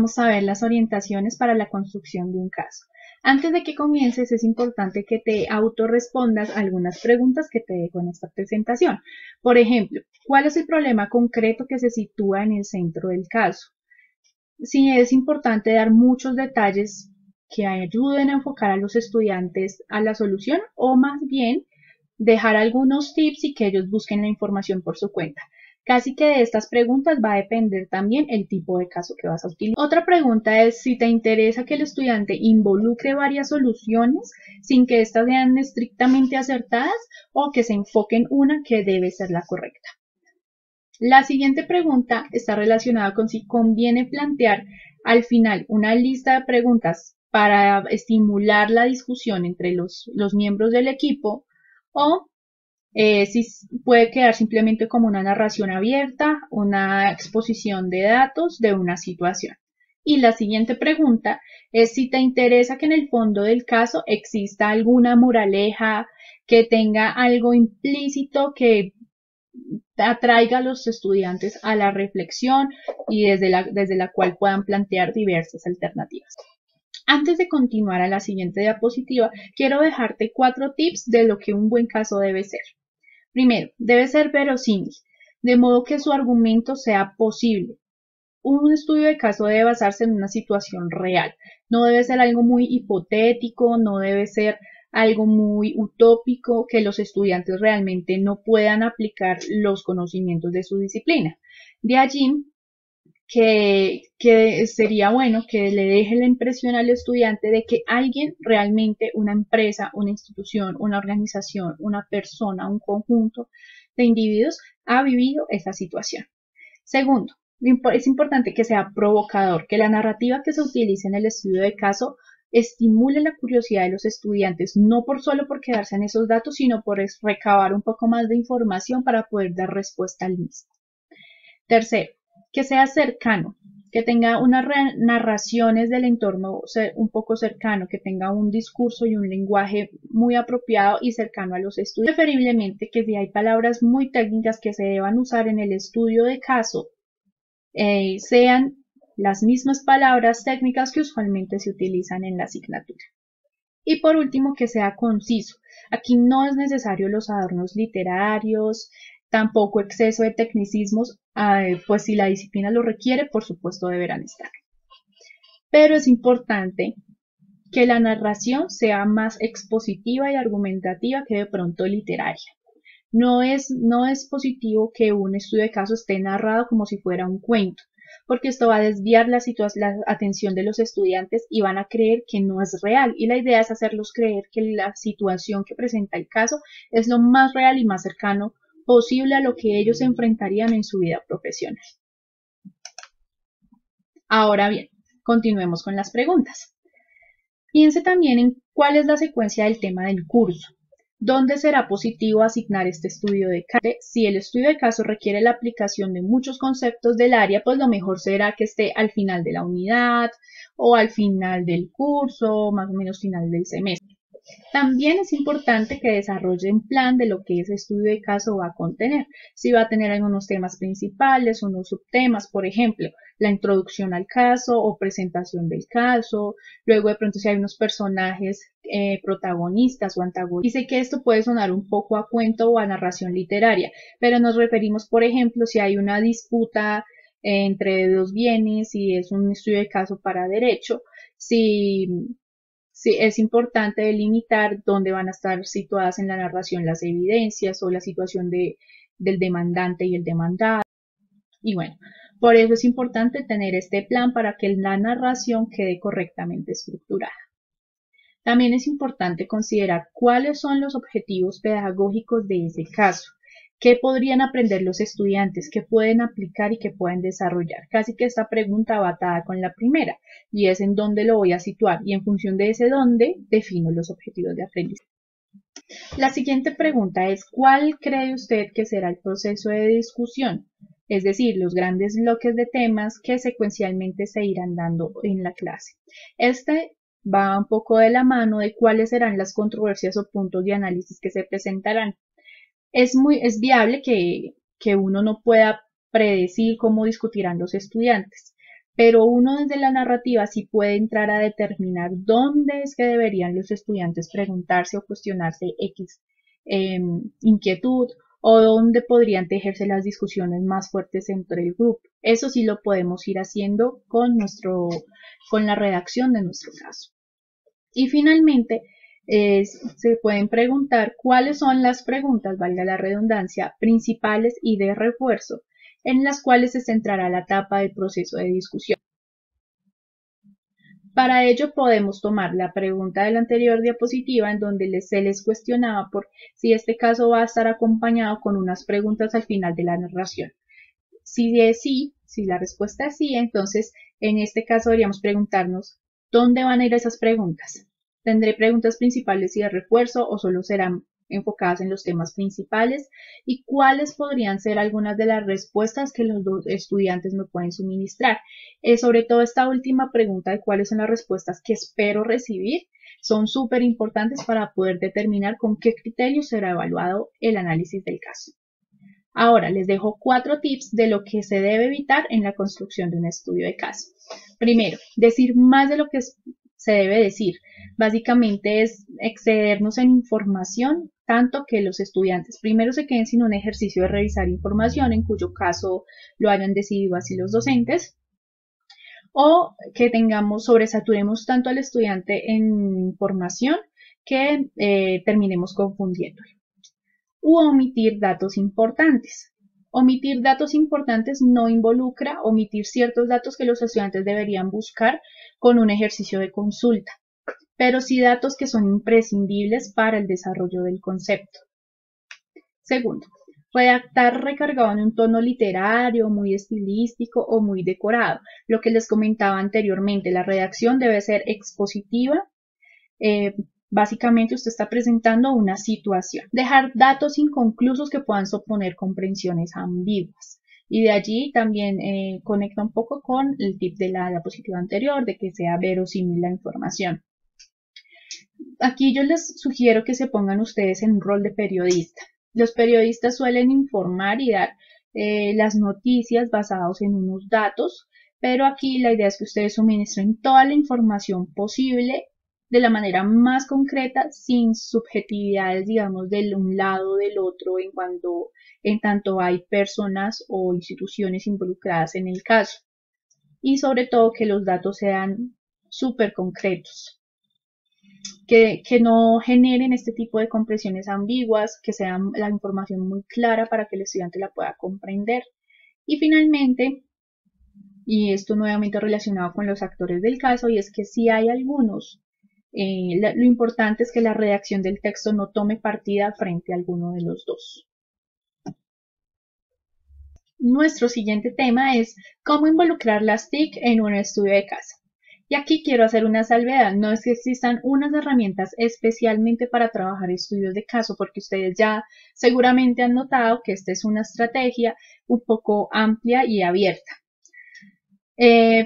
vamos a ver las orientaciones para la construcción de un caso. Antes de que comiences, es importante que te autorrespondas algunas preguntas que te dejo en esta presentación. Por ejemplo, ¿cuál es el problema concreto que se sitúa en el centro del caso? Sí, es importante dar muchos detalles que ayuden a enfocar a los estudiantes a la solución, o más bien dejar algunos tips y que ellos busquen la información por su cuenta. Casi que de estas preguntas va a depender también el tipo de caso que vas a utilizar. Otra pregunta es si te interesa que el estudiante involucre varias soluciones sin que éstas sean estrictamente acertadas, o que se enfoque en una que debe ser la correcta. La siguiente pregunta está relacionada con si conviene plantear al final una lista de preguntas para estimular la discusión entre los miembros del equipo, o si puede quedar simplemente como una narración abierta, una exposición de datos de una situación. Y la siguiente pregunta es si te interesa que en el fondo del caso exista alguna moraleja, que tenga algo implícito que atraiga a los estudiantes a la reflexión y desde la cual puedan plantear diversas alternativas. Antes de continuar a la siguiente diapositiva, quiero dejarte 4 tips de lo que un buen caso debe ser. Primero, debe ser verosímil, de modo que su argumento sea posible. Un estudio de caso debe basarse en una situación real. No debe ser algo muy hipotético, no debe ser algo muy utópico, que los estudiantes realmente no puedan aplicar los conocimientos de su disciplina. De allí que sería bueno que le deje la impresión al estudiante de que alguien realmente, una empresa, una institución, una organización, una persona, un conjunto de individuos ha vivido esa situación. Segundo, es importante que sea provocador, que la narrativa que se utilice en el estudio de caso estimule la curiosidad de los estudiantes, no solo por quedarse en esos datos, sino por recabar un poco más de información para poder dar respuesta al mismo. Tercero, que sea cercano, que tenga unas narraciones del entorno un poco cercano, que tenga un discurso y un lenguaje muy apropiado y cercano a los estudiantes. Preferiblemente que si hay palabras muy técnicas que se deban usar en el estudio de caso, sean las mismas palabras técnicas que usualmente se utilizan en la asignatura. Y por último, que sea conciso. Aquí no es necesario los adornos literarios, tampoco exceso de tecnicismos, pues si la disciplina lo requiere, por supuesto deberán estar. Pero es importante que la narración sea más expositiva y argumentativa que de pronto literaria. No es positivo que un estudio de caso esté narrado como si fuera un cuento, porque esto va a desviar la atención de los estudiantes y van a creer que no es real, y la idea es hacerlos creer que la situación que presenta el caso es lo más real y más cercano posible a lo que ellos enfrentarían en su vida profesional. Ahora bien, continuemos con las preguntas. Piense también en cuál es la secuencia del tema del curso. ¿Dónde será positivo asignar este estudio de caso? Si el estudio de caso requiere la aplicación de muchos conceptos del área, pues lo mejor será que esté al final de la unidad o al final del curso, más o menos final del semestre. También es importante que desarrolle un plan de lo que ese estudio de caso va a contener. Si va a tener algunos temas principales, unos subtemas, por ejemplo, la introducción al caso o presentación del caso, luego de pronto si hay unos personajes protagonistas o antagonistas. Y sé que esto puede sonar un poco a cuento o a narración literaria, pero nos referimos, por ejemplo, si hay una disputa entre dos bienes, si es un estudio de caso para derecho, si es importante delimitar dónde van a estar situadas en la narración las evidencias o la situación del demandante y el demandado. Y bueno, por eso es importante tener este plan para que la narración quede correctamente estructurada. También es importante considerar cuáles son los objetivos pedagógicos de ese caso. ¿Qué podrían aprender los estudiantes? ¿Qué pueden aplicar y qué pueden desarrollar? Casi que esta pregunta va atada con la primera, y es en dónde lo voy a situar, y en función de ese dónde defino los objetivos de aprendizaje. La siguiente pregunta es, ¿cuál cree usted que será el proceso de discusión? Es decir, los grandes bloques de temas que secuencialmente se irán dando en la clase. Este va un poco de la mano de cuáles serán las controversias o puntos de análisis que se presentarán. Es viable que uno no pueda predecir cómo discutirán los estudiantes, pero uno desde la narrativa sí puede entrar a determinar dónde es que deberían los estudiantes preguntarse o cuestionarse X inquietud, o dónde podrían tejerse las discusiones más fuertes entre el grupo. Eso sí lo podemos ir haciendo con la redacción de nuestro caso. Y finalmente, se pueden preguntar cuáles son las preguntas, valga la redundancia, principales y de refuerzo, en las cuales se centrará la etapa del proceso de discusión. Para ello podemos tomar la pregunta de la anterior diapositiva en donde se les cuestionaba por si este caso va a estar acompañado con unas preguntas al final de la narración. Si es sí, si la respuesta es sí, entonces en este caso deberíamos preguntarnos ¿dónde van a ir esas preguntas? ¿Tendré preguntas principales y de refuerzo o solo serán enfocadas en los temas principales? ¿Y cuáles podrían ser algunas de las respuestas que los dos estudiantes me pueden suministrar? Sobre todo esta última pregunta de cuáles son las respuestas que espero recibir son súper importantes para poder determinar con qué criterios será evaluado el análisis del caso. Ahora les dejo 4 tips de lo que se debe evitar en la construcción de un estudio de caso. Primero, decir más de lo que se debe decir. Básicamente es excedernos en información, tanto que los estudiantes primero se queden sin un ejercicio de revisar información, en cuyo caso lo hayan decidido así los docentes, o que sobresaturemos tanto al estudiante en información que terminemos confundiéndolo. U omitir datos importantes. Omitir datos importantes no involucra omitir ciertos datos que los estudiantes deberían buscar con un ejercicio de consulta, pero sí datos que son imprescindibles para el desarrollo del concepto. Segundo, redactar recargado en un tono literario, muy estilístico o muy decorado. Lo que les comentaba anteriormente, la redacción debe ser expositiva. Básicamente usted está presentando una situación. Dejar datos inconclusos que puedan suponer comprensiones ambiguas. Y de allí también conecta un poco con el tip de la diapositiva anterior, de que sea verosímil la información. Aquí yo les sugiero que se pongan ustedes en un rol de periodista. Los periodistas suelen informar y dar las noticias basados en unos datos, pero aquí la idea es que ustedes suministren toda la información posible de la manera más concreta, sin subjetividades, digamos, de un lado o del otro, en tanto hay personas o instituciones involucradas en el caso. Y sobre todo que los datos sean súper concretos. Que no generen este tipo de comprensiones ambiguas, que sea la información muy clara para que el estudiante la pueda comprender. Y finalmente, y esto nuevamente relacionado con los actores del caso, y es que si hay algunos, lo importante es que la redacción del texto no tome partida frente a alguno de los dos. Nuestro siguiente tema es cómo involucrar las TIC en un estudio de caso. Y aquí quiero hacer una salvedad, no es que existan unas herramientas especialmente para trabajar estudios de caso, porque ustedes ya seguramente han notado que esta es una estrategia un poco amplia y abierta.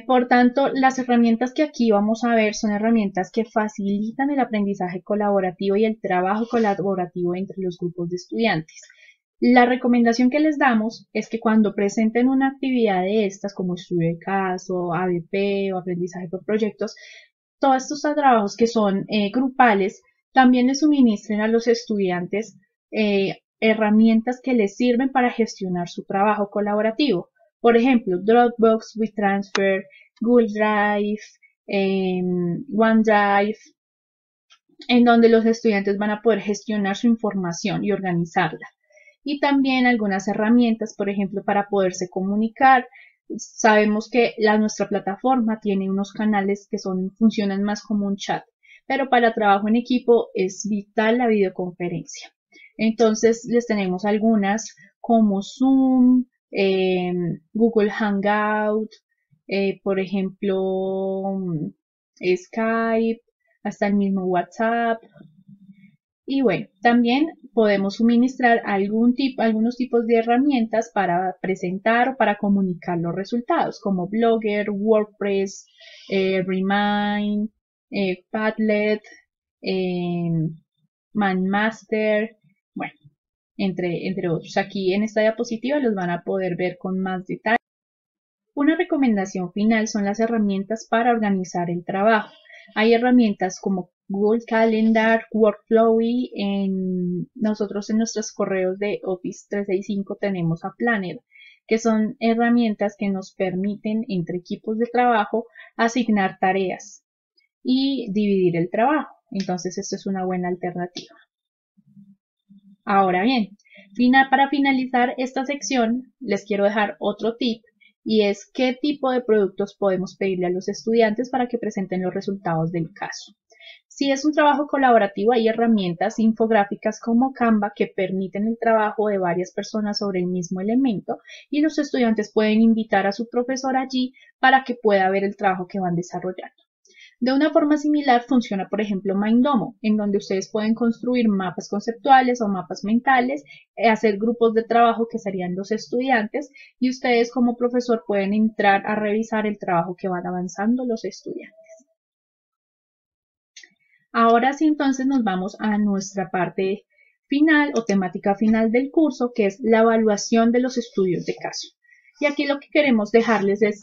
Por tanto, las herramientas que aquí vamos a ver son herramientas que facilitan el aprendizaje colaborativo y el trabajo colaborativo entre los grupos de estudiantes. La recomendación que les damos es que cuando presenten una actividad de estas, como estudio de caso, ABP o aprendizaje por proyectos, todos estos trabajos que son grupales, también les suministren a los estudiantes herramientas que les sirven para gestionar su trabajo colaborativo. Por ejemplo, Dropbox, WeTransfer, Google Drive, OneDrive, en donde los estudiantes van a poder gestionar su información y organizarla. Y también algunas herramientas, por ejemplo, para poderse comunicar. Sabemos que nuestra plataforma tiene unos canales que funcionan más como un chat, pero para trabajo en equipo es vital la videoconferencia. Entonces les tenemos algunas como Zoom, Google Hangout, por ejemplo Skype, hasta el mismo WhatsApp. Y bueno, también podemos suministrar algunos tipos de herramientas para presentar o para comunicar los resultados, como Blogger, WordPress, Remind, Padlet, MindMaster, bueno, entre otros. Aquí en esta diapositiva los van a poder ver con más detalle. Una recomendación final son las herramientas para organizar el trabajo. Hay herramientas como Google Calendar, Workflowy, nosotros en nuestros correos de Office 365 tenemos a Planner, que son herramientas que nos permiten entre equipos de trabajo asignar tareas y dividir el trabajo. Entonces, esto es una buena alternativa. Ahora bien, para finalizar esta sección, les quiero dejar otro tip y es qué tipo de productos podemos pedirle a los estudiantes para que presenten los resultados del caso. Si es un trabajo colaborativo, hay herramientas infográficas como Canva que permiten el trabajo de varias personas sobre el mismo elemento y los estudiantes pueden invitar a su profesor allí para que pueda ver el trabajo que van desarrollando. De una forma similar funciona, por ejemplo, Mindomo, en donde ustedes pueden construir mapas conceptuales o mapas mentales, hacer grupos de trabajo que serían los estudiantes y ustedes como profesor pueden entrar a revisar el trabajo que van avanzando los estudiantes. Ahora sí, entonces nos vamos a nuestra parte final o temática final del curso, que es la evaluación de los estudios de caso. Y aquí lo que queremos dejarles es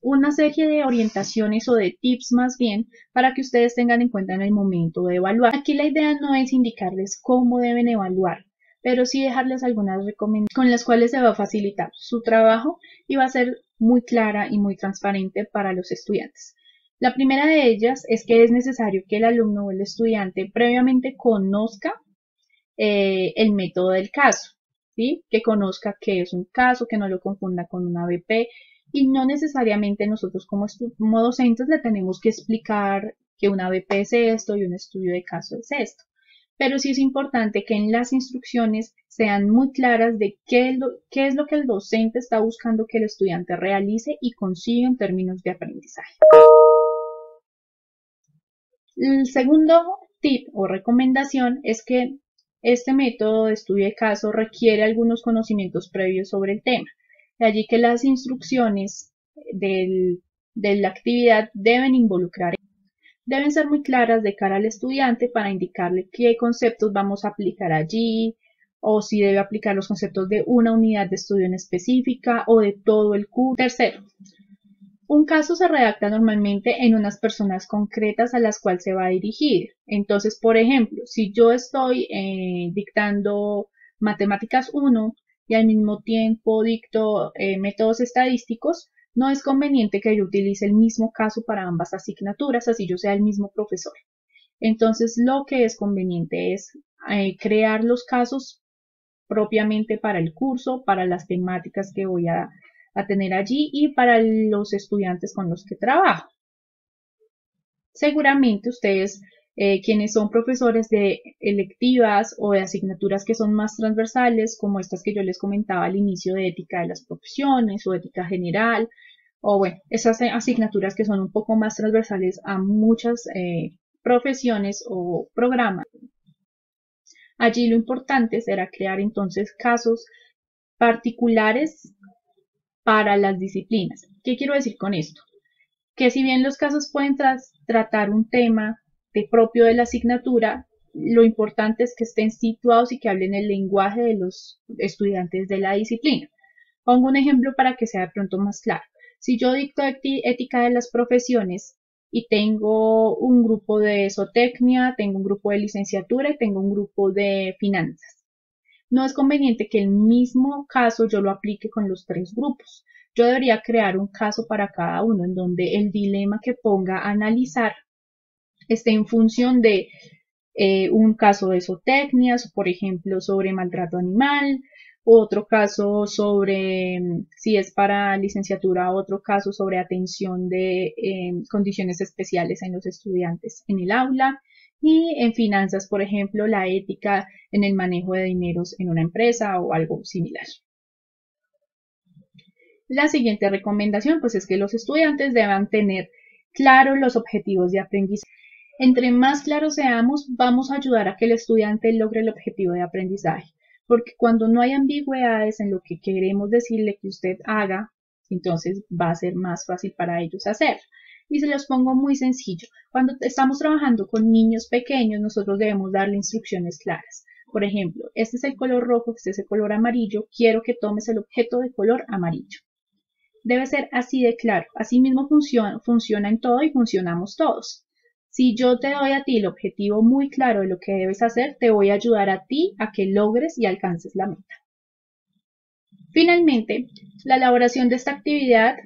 una serie de orientaciones o de tips más bien para que ustedes tengan en cuenta en el momento de evaluar. Aquí la idea no es indicarles cómo deben evaluar, pero sí dejarles algunas recomendaciones con las cuales se va a facilitar su trabajo y va a ser muy clara y muy transparente para los estudiantes. La primera de ellas es que es necesario que el alumno o el estudiante previamente conozca el método del caso, ¿sí? Que conozca qué es un caso, que no lo confunda con una ABP y no necesariamente nosotros como docentes le tenemos que explicar que una ABP es esto y un estudio de caso es esto. Pero sí es importante que en las instrucciones sean muy claras de qué es lo que el docente está buscando que el estudiante realice y consiga en términos de aprendizaje. El segundo tip o recomendación es que este método de estudio de caso requiere algunos conocimientos previos sobre el tema. De allí que las instrucciones de la actividad deben ser muy claras de cara al estudiante para indicarle qué conceptos vamos a aplicar allí o si debe aplicar los conceptos de una unidad de estudio en específica o de todo el curso. Tercero, un caso se redacta normalmente en unas personas concretas a las cuales se va a dirigir. Entonces, por ejemplo, si yo estoy dictando matemáticas 1 y al mismo tiempo dicto métodos estadísticos, no es conveniente que yo utilice el mismo caso para ambas asignaturas, así yo sea el mismo profesor. Entonces, lo que es conveniente es crear los casos propiamente para el curso, para las temáticas que voy a tener allí y para los estudiantes con los que trabajo. Seguramente ustedes, quienes son profesores de electivas o de asignaturas que son más transversales, como estas que yo les comentaba al inicio de ética de las profesiones o ética general, o bueno, esas asignaturas que son un poco más transversales a muchas profesiones o programas. Allí lo importante será crear entonces casos particulares para las disciplinas. ¿Qué quiero decir con esto? Que si bien los casos pueden tratar un tema propio de la asignatura, lo importante es que estén situados y que hablen el lenguaje de los estudiantes de la disciplina. Pongo un ejemplo para que sea de pronto más claro. Si yo dicto ética de las profesiones y tengo un grupo de zootecnia, tengo un grupo de licenciatura y tengo un grupo de finanzas, no es conveniente que el mismo caso yo lo aplique con los tres grupos. Yo debería crear un caso para cada uno en donde el dilema que ponga a analizar esté en función de un caso de zootecnia, por ejemplo, sobre maltrato animal, otro caso sobre, si es para licenciatura, otro caso sobre atención de condiciones especiales en los estudiantes en el aula, y en finanzas, por ejemplo, la ética en el manejo de dineros en una empresa o algo similar. La siguiente recomendación pues es que los estudiantes deban tener claros los objetivos de aprendizaje. Entre más claros seamos, vamos a ayudar a que el estudiante logre el objetivo de aprendizaje, porque cuando no hay ambigüedades en lo que queremos decirle que usted haga, entonces va a ser más fácil para ellos hacerlo. Y se los pongo muy sencillo. Cuando estamos trabajando con niños pequeños, nosotros debemos darle instrucciones claras. Por ejemplo, este es el color rojo, este es el color amarillo, quiero que tomes el objeto de color amarillo. debe ser así de claro. Así mismo funciona en todo y funcionamos todos. Si yo te doy a ti el objetivo muy claro de lo que debes hacer, te voy a ayudar a ti a que logres y alcances la meta. Finalmente, la elaboración de esta actividad.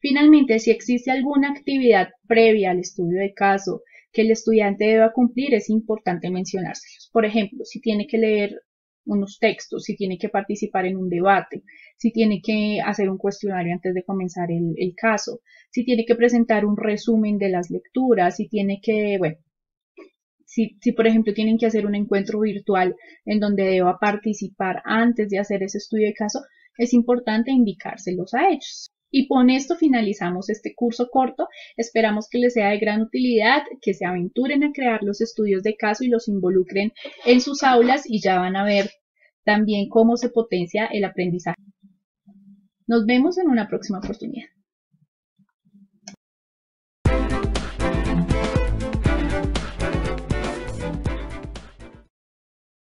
Finalmente, si existe alguna actividad previa al estudio de caso que el estudiante deba cumplir, es importante mencionárselos. Por ejemplo, si tiene que leer unos textos, si tiene que participar en un debate, si tiene que hacer un cuestionario antes de comenzar el caso, si tiene que presentar un resumen de las lecturas, si tiene que, bueno, si por ejemplo tienen que hacer un encuentro virtual en donde deba participar antes de hacer ese estudio de caso, es importante indicárselos a ellos. Y con esto finalizamos este curso corto. Esperamos que les sea de gran utilidad, que se aventuren a crear los estudios de caso y los involucren en sus aulas y ya van a ver también cómo se potencia el aprendizaje. Nos vemos en una próxima oportunidad.